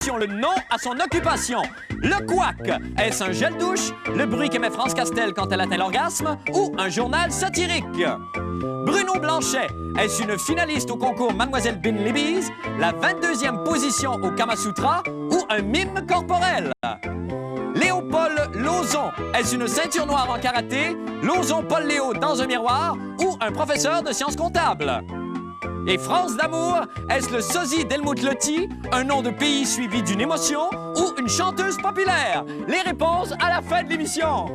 attention, le nom à son occupation. Le couac, est-ce un gel douche, le bruit qu'émet France Castel quand elle atteint l'orgasme ou un journal satirique? Bruno Blanchet, est-ce une finaliste au concours Mademoiselle Bin Libby's, la 22e position au Kama Sutra ou un mime corporel? Léopold Lauzon, est-ce une ceinture noire en karaté, Lauzon Paul Léo dans un miroir ou un professeur de sciences comptables? Et France d'amour, est-ce le sosie d'Helmut Lotti, un nom de pays suivi d'une émotion ou une chanteuse populaire? Les réponses à la fin de l'émission.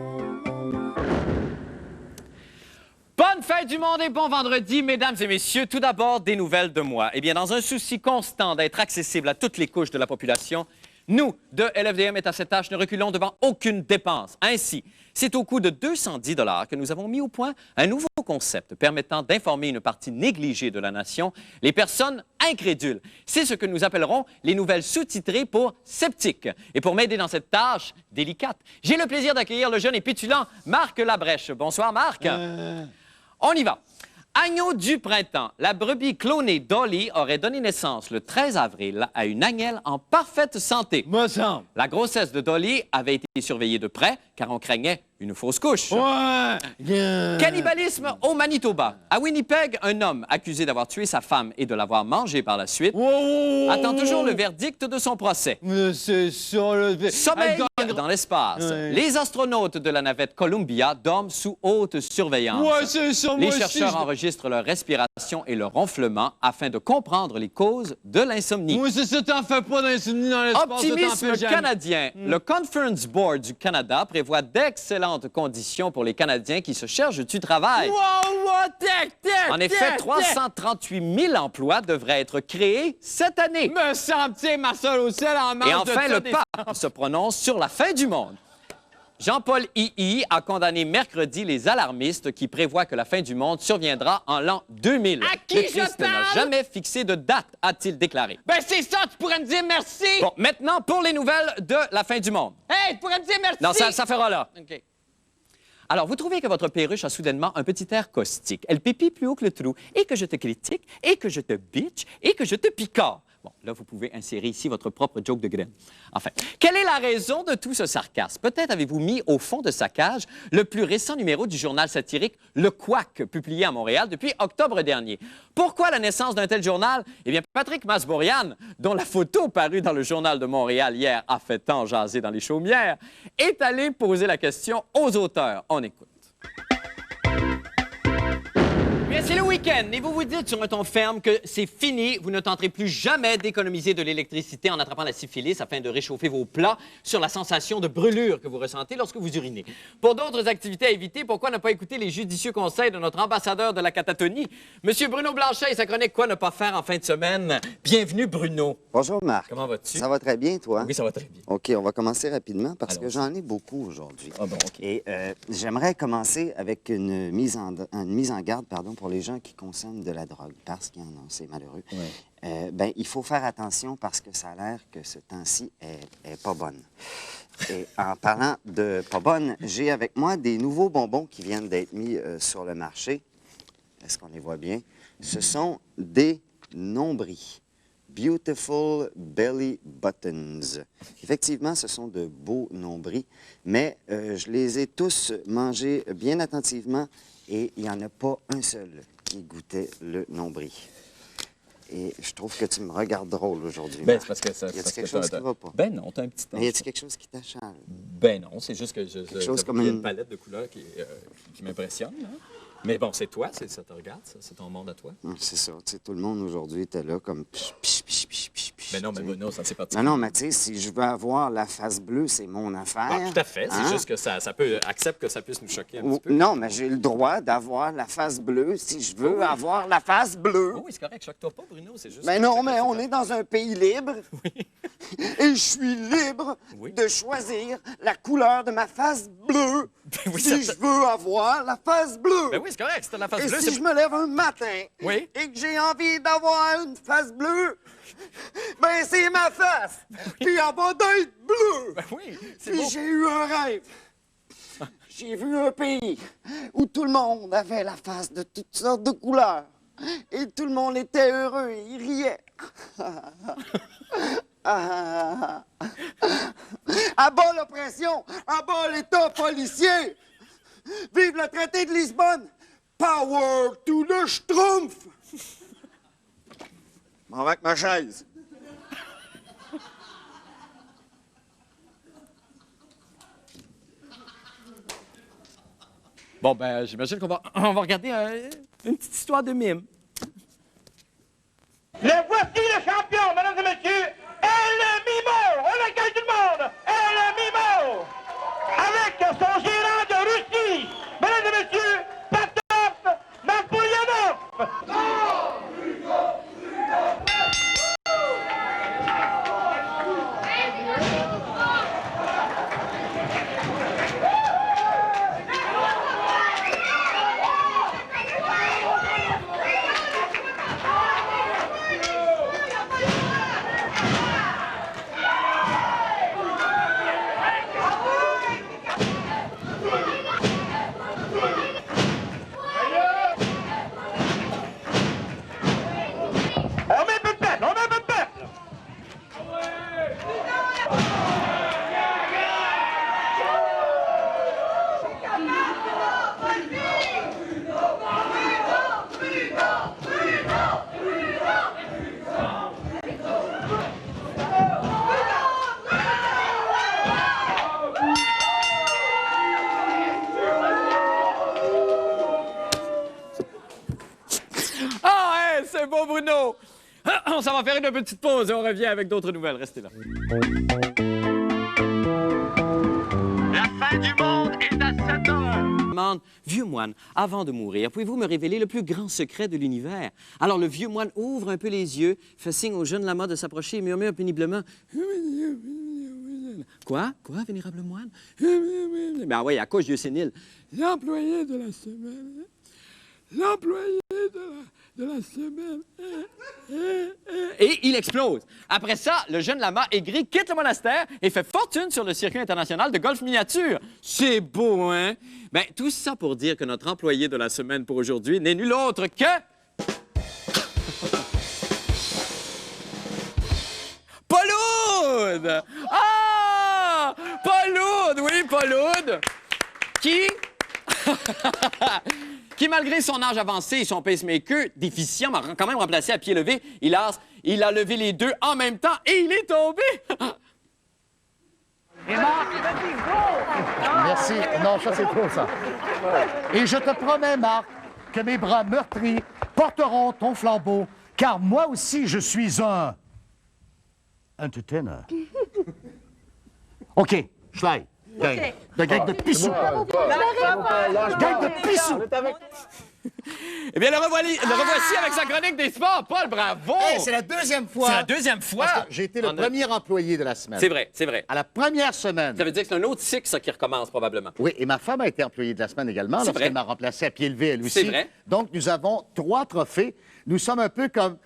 Bonne fête du monde et bon vendredi, mesdames et messieurs. Tout d'abord, des nouvelles de moi. Eh bien, dans un souci constant d'être accessible à toutes les couches de la population, nous, de LFDM est à cette tâche, ne reculons devant aucune dépense. Ainsi, c'est au coût de 210 $ que nous avons mis au point un nouveau concept permettant d'informer une partie négligée de la nation, les personnes incrédules. C'est ce que nous appellerons les nouvelles sous-titrées pour sceptiques. Et pour m'aider dans cette tâche délicate, j'ai le plaisir d'accueillir le jeune et pétulant Marc Labrèche. Bonsoir, Marc. On y va. Agneau du printemps, la brebis clonée Dolly aurait donné naissance le 13 avril à une agnelle en parfaite santé. Me semble. La grossesse de Dolly avait été surveillée de près car on craignait une fausse couche. Ouais. Cannibalisme au Manitoba. À Winnipeg, un homme accusé d'avoir tué sa femme et de l'avoir mangée par la suite attend toujours le verdict de son procès. C'est sur le... Sommeil dans l'espace. Ouais. Les astronautes de la navette Columbia dorment sous haute surveillance. Ouais, c'est sur Les moi chercheurs enregistrent leur respiration et leur ronflement afin de comprendre les causes de l'insomnie. Oui, c'est ça, t'en fais pas d'insomnie dans l'espace. Optimisme canadien. Le Conference Board du Canada prévoit d'excellentes conditions pour les Canadiens qui se cherchent du travail. En effet, 338 000 emplois devraient être créés cette année. Me semble-t-il, ma seule au sel en marge. Et enfin, le pape se prononce sur la fin du monde. Jean-Paul II a condamné mercredi les alarmistes qui prévoient que la fin du monde surviendra en l'an 2000. À qui Le je Christ n'a parle? jamais fixé de date, a-t-il déclaré. Ben c'est ça, tu pourrais me dire merci. Bon, maintenant, pour les nouvelles de la fin du monde. Hey, tu pourrais me dire merci. Non, ça fera là. OK. Alors, vous trouvez que votre perruche a soudainement un petit air caustique. Elle pépit plus haut que le trou. Et que je te critique, et que je te bitch, et que je te picore. Bon, là, vous pouvez insérer ici votre propre joke de graine. Enfin, quelle est la raison de tout ce sarcasme? Peut-être avez-vous mis au fond de sa cage le plus récent numéro du journal satirique Le Couac, publié à Montréal depuis octobre dernier. Pourquoi la naissance d'un tel journal? Eh bien, Patrick Masbourian, dont la photo parue dans le Journal de Montréal hier a fait tant jaser dans les chaumières, est allé poser la question aux auteurs. On écoute. Bien, c'est le week-end et vous vous dites sur un ton ferme que c'est fini, vous ne tenterez plus jamais d'économiser de l'électricité en attrapant la syphilis afin de réchauffer vos plats sur la sensation de brûlure que vous ressentez lorsque vous urinez. Pour d'autres activités à éviter, pourquoi ne pas écouter les judicieux conseils de notre ambassadeur de la catatonie, Monsieur Bruno Blanchet et sa chronique Quoi ne pas faire en fin de semaine? Bienvenue, Bruno. Bonjour, Marc. Comment vas-tu? Ça va très bien, toi? Oui, ça va très bien. OK, on va commencer rapidement parce que Allons-y. j'en ai beaucoup aujourd'hui. Ah bon, OK. Et j'aimerais commencer avec une mise en garde pour les gens qui consomment de la drogue, parce qu'il y en a, c'est malheureux. Ouais. Ben, il faut faire attention parce que ça a l'air que ce temps-ci est pas bonne. Et en parlant de pas bonne, j'ai avec moi des nouveaux bonbons qui viennent d'être mis sur le marché. Est-ce qu'on les voit bien? Ce sont des nombris. Beautiful Belly Buttons. Effectivement, ce sont de beaux nombris, mais je les ai tous mangés bien attentivement et il n'y en a pas un seul qui goûtait le nombril. Et je trouve que tu me regardes drôle aujourd'hui. Ben, c'est parce que ça... Y a-t-il quelque chose qui va pas? Ben non, t'as un petit temps. Y a-t-il quelque chose qui t'achale? Ben non, c'est juste que Quelque chose comme il y a une- une palette de couleurs qui m'impressionne. Hein? Mais bon, c'est toi, ça te regarde, ça, c'est ton monde à toi. C'est ça, tu sais, tout le monde aujourd'hui était là comme... Mais non, mais Bruno, ça c'est parti. Non, non, mais tu sais, si je veux avoir la face bleue, c'est mon affaire. Ah, tout à fait, c'est Hein? juste que ça peut... Accepte que ça puisse nous choquer un petit peu. Non, mais j'ai le droit d'avoir la face bleue si je veux avoir la face bleue. Oh oui, c'est correct, choque-toi pas, Bruno, c'est juste... Mais non, mais on est dans un pays libre. Et je suis libre Oui. de choisir la couleur de ma face bleue oui, si ça- je veux avoir la face bleue. Ben oui, c'est correct, c'est la face Et bleue, si c'est... je me lève un matin Oui. et que j'ai envie d'avoir une face bleue, ben c'est ma face. Puis elle va d'être bleue. Ben oui, c'est Puis beau. j'ai eu un rêve. J'ai vu un pays où tout le monde avait la face de toutes sortes de couleurs. Et tout le monde était heureux et il riait. À bas l'oppression! À bas l'État policier! Vive le traité de Lisbonne! Power to the Schtroumpf! M'en va avec ma chaise. Bon, ben, j'imagine on va regarder une petite histoire de mime. Le voici le champion, mesdames et messieurs, El Mimo! On accueille tout le monde! El Mimo! Avec son gérant de Russie, mesdames et messieurs, Patop Napoléonov! On met un peu de peuple, on met un peu de peuple! Ah, hey, c'est beau, Bruno! On s'en va faire une petite pause et on revient avec d'autres nouvelles. Restez là. La fin du monde est à 7 heures! Demande, vieux moine, avant de mourir, pouvez-vous me révéler le plus grand secret de l'univers? Alors le vieux moine ouvre un peu les yeux, fait signe au jeune lama de s'approcher et murmure péniblement. Quoi? Quoi, vénérable moine? Ben oui, à cause, vieux sénile. L'employé de la semaine. L'employé de la semaine. Et il explose. Après ça, le jeune lama aigri quitte le monastère et fait fortune sur le circuit international de golf miniature. C'est beau, hein? Ben, tout ça pour dire que notre employé de la semaine pour aujourd'hui n'est nul autre que... Paul Oud! Ah! Paul Oud! Oui, Paul Oud! Qui... qui, malgré son âge avancé et son pacemaker déficient, m'a quand même remplacé à pied levé. Il a levé les deux en même temps et il est tombé. Merci. Non, ça, c'est trop, ça. Et je te promets, Marc, que mes bras meurtris porteront ton flambeau, car moi aussi, je suis un entertainer. OK, Schley. Gang. De gang de pissou. Gang de pissou. Eh bien, le revoici avec sa chronique des sports. Paul, bravo! Hey, c'est la deuxième fois. C'est la deuxième fois. Parce que j'ai été le premier employé de la semaine. C'est vrai, c'est vrai. À la première semaine. Ça veut dire que c'est un autre cycle, ça, qui recommence probablement. Oui, et ma femme a été employée de la semaine également, C'est vrai. lorsqu'elle m'a remplacé à pied levé, elle aussi. C'est vrai. Donc, nous avons 3 trophées. Nous sommes un peu comme...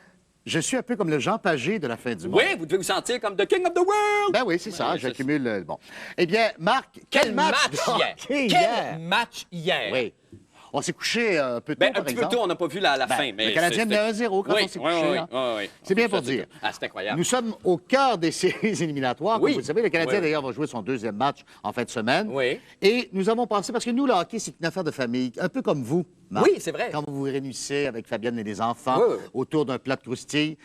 Je suis un peu comme le Jean Pagé de la fin du monde. Oui, vous devez vous sentir comme the king of the world. Ben oui, c'est ça, Oui, j'accumule... bon. Eh bien, Marc, Quel match de hier! hockey Quel match hier! Oui. On s'est couché un peu tôt, Ben, un par petit exemple. peu tôt, on n'a pas vu la fin. Mais le Canadien menait 1-0 quand on s'est couché. Oui, hein. oui. C'est bien pour dire. Ah, c'est incroyable. Nous sommes au cœur des séries éliminatoires. Oui. Comme vous le savez, le Canadien, Oui, oui. d'ailleurs, va jouer son 2e match en fin de semaine. Oui. Et nous avons pensé, parce que nous, le hockey, c'est une affaire de famille, un peu comme vous, Marc. Oui, c'est vrai. Quand vous vous réunissez avec Fabienne et les enfants Oui, oui. autour d'un plat de croustilles,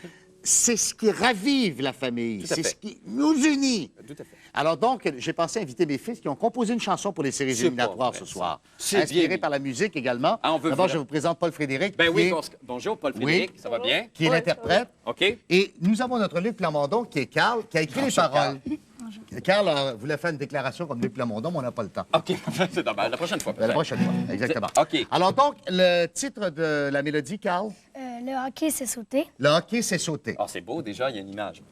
c'est ce qui ravive la famille. Tout à C'est fait. ce qui nous unit. Tout à fait. Alors donc, j'ai pensé inviter mes fils qui ont composé une chanson pour les séries C'est éliminatoires pas vrai, ce soir. ça. C'est Inspiré bien. par la musique également. Ah, on veut D'abord, vous- je vous présente Paul Frédéric, Ben qui oui, est, bonjour, Paul Frédéric, ça va bien? qui est l'interprète. OK. Et nous avons notre Luc Plamondon, qui est Carl, qui a écrit les Bonjour, paroles. Carl voulait faire une déclaration comme Luc Plamondon, mais on n'a pas le temps. OK, c'est dommage. La prochaine fois. La peut-être. prochaine fois, exactement. OK. Alors donc, le titre de la mélodie, Carl, Le hockey, c'est sauter. le hockey, c'est sauter. Ah, c'est beau, déjà, il y a une image.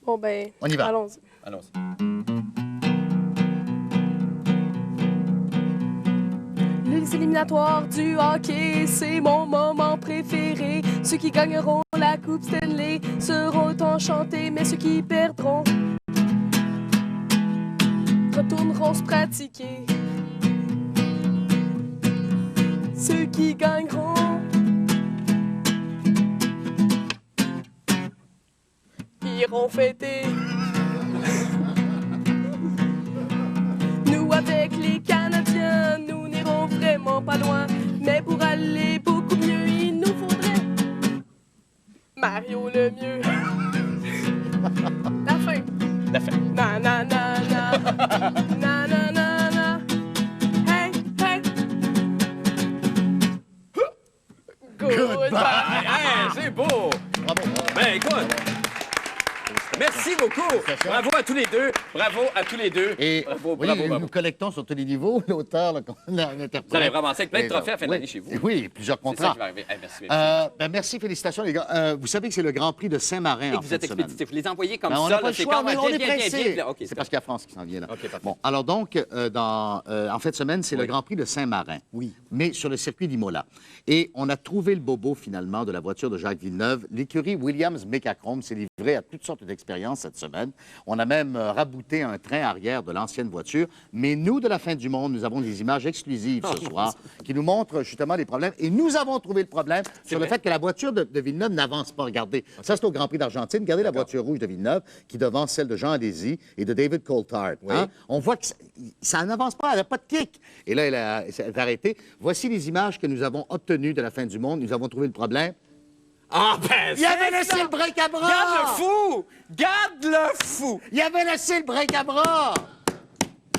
Bon, ben, On y va. allons-y. Allons-y. Les éliminatoires du hockey, c'est mon moment préféré. Ceux qui gagneront la Coupe Stanley seront enchantés, mais ceux qui perdront retourneront se pratiquer. Ceux qui gagneront iront fêter. vraiment pas loin. Mais pour aller beaucoup mieux, il nous faudrait Mario le mieux. La fin. La fin. Na na na na. Na na na na. Hey, hey. Goodbye. Hey, c'est beau! Ben, écoute, merci beaucoup. Bravo à tous les deux. Bravo à tous les deux. Et bravo, oui, bravo, bravo. nous collectons sur tous les niveaux, l'auteur, l'interprète. Vous allez ramasser avec plein de trophées à la fin de l'année Oui, chez vous. Oui, plusieurs C'est ça contrats. qui va arriver. Hey, merci. Merci, félicitations, les gars. Vous savez que c'est le Grand Prix de Saint-Marin Et en vous fin êtes de semaine. expéditif. Vous les envoyez comme Ben, on ça. n'a pas là, le c'est choix, quand mais même on est bien, bien, pressé. bien. OK, C'est parce qu'il y a France qui s'en vient là. OK, parfait. Bon, alors donc, en fin de semaine, c'est le Grand Prix de Saint-Marin. Oui. Mais sur le circuit d'Imola. Et on a trouvé le bobo, finalement, de la voiture de Jacques Villeneuve. L'écurie Williams Mecachrome s'est livrée à toutes sortes d'expériences cette semaine. On a même rabouté un train arrière de l'ancienne voiture. Mais nous, de la fin du monde, nous avons des images exclusives ce soir qui nous montrent justement les problèmes. Et nous avons trouvé le problème sur le fait que la voiture de Villeneuve n'avance pas. Regardez, ça c'est au Grand Prix d'Argentine. Regardez la voiture rouge de Villeneuve qui devance celle de Jean Alesi et de David Coulthard. Hein? On voit que ça n'avance pas, elle n'a pas de kick. Et là, elle est arrêtée. Voici les images que nous avons obtenues de la fin du monde. Nous avons trouvé le problème. Ah, ben, Il avait laissé le break à bras! Garde le fou! Garde le fou! Il avait laissé le break à bras!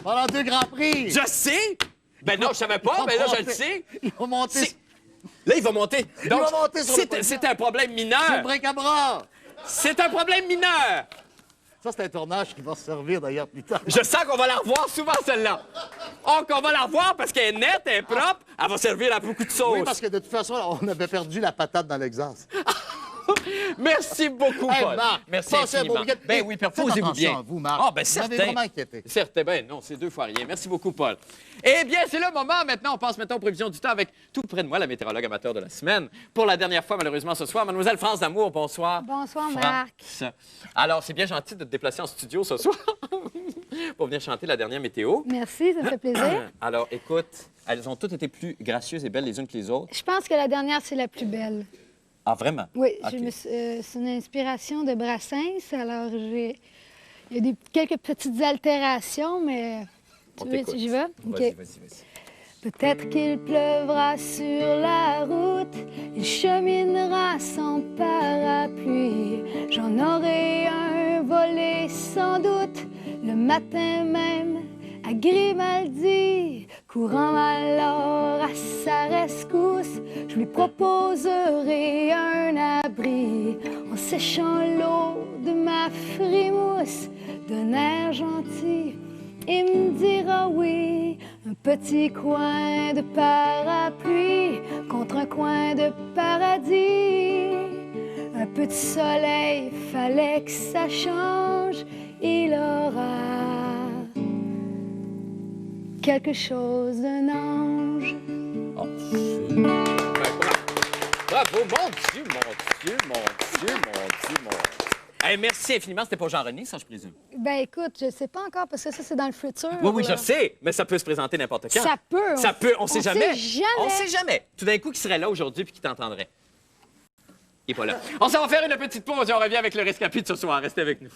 Pendant 2 Grands Prix! Je sais! Ben non, je savais pas, mais là, je le sais. Il va monter. C'est- Là, il va monter. Donc, va monter sur le podium. c'est un problème C'est le mineur. break à bras! C'est un problème mineur. Ça, c'est un tournage qui va se servir d'ailleurs plus tard. Je sens qu'on va la revoir souvent, celle-là. Oh, qu'on va la revoir parce qu'elle est nette, elle est propre, elle va servir à beaucoup de sauce. Oui, parce que de toute façon, on avait perdu la patate dans l'exhaust. Merci beaucoup, Hey, Paul. Marc, Merci passez un beau infiniment. week-end. Ben oui, Faites posez-vous attention bien. à vous, Marc. Ah, ben Vous m'avez certain. vraiment inquiété. Certain, ben non, c'est 2 fois rien. Merci beaucoup, Paul. Eh bien, c'est le moment maintenant. On passe maintenant aux prévisions du temps avec tout près de moi, la météorologue amateur de la semaine. Pour la dernière fois, malheureusement, ce soir, Mademoiselle France d'Amour, bonsoir. Bonsoir, Marc. France. Alors, c'est bien gentil de te déplacer en studio ce soir pour venir chanter la dernière météo. Merci, ça me fait plaisir. Alors, écoute, elles ont toutes été plus gracieuses et belles les unes que les autres. Je pense que la dernière, c'est la plus belle. Ah, vraiment? Oui, OK. c'est une inspiration de Brassens. Alors, il y a quelques petites altérations, mais On tu veux, t'écoute. j'y vais? Vas-y, OK. vas-y. Peut-être qu'il pleuvra sur la route, il cheminera sans parapluie. J'en aurai un volé sans doute, le matin même à Grimaldi. Courant alors à sa rescousse, je lui proposerai un abri en séchant l'eau de ma frimousse d'un air gentil. Il me dira oui, un petit coin de parapluie contre un coin de paradis. Un peu de soleil, fallait que ça change. Il aura quelque chose d'un ange. Oh, ben, bravo, mon Dieu, mon Dieu, mon Dieu, mon Dieu, mon Dieu. Hey, merci infiniment. C'était pas Jean-René, ça, je présume? Ben écoute, je sais pas encore parce que ça, c'est dans le futur. Oui, oui, là. je sais, mais ça peut se présenter n'importe quand. Ça peut. Ça peut, on sait jamais. jamais. On sait jamais. Tout d'un coup, qui serait là aujourd'hui puis qui t'entendrait. Il est pas là. On s'en va faire une petite pause et on revient avec le rescapé de ce soir. Restez avec nous.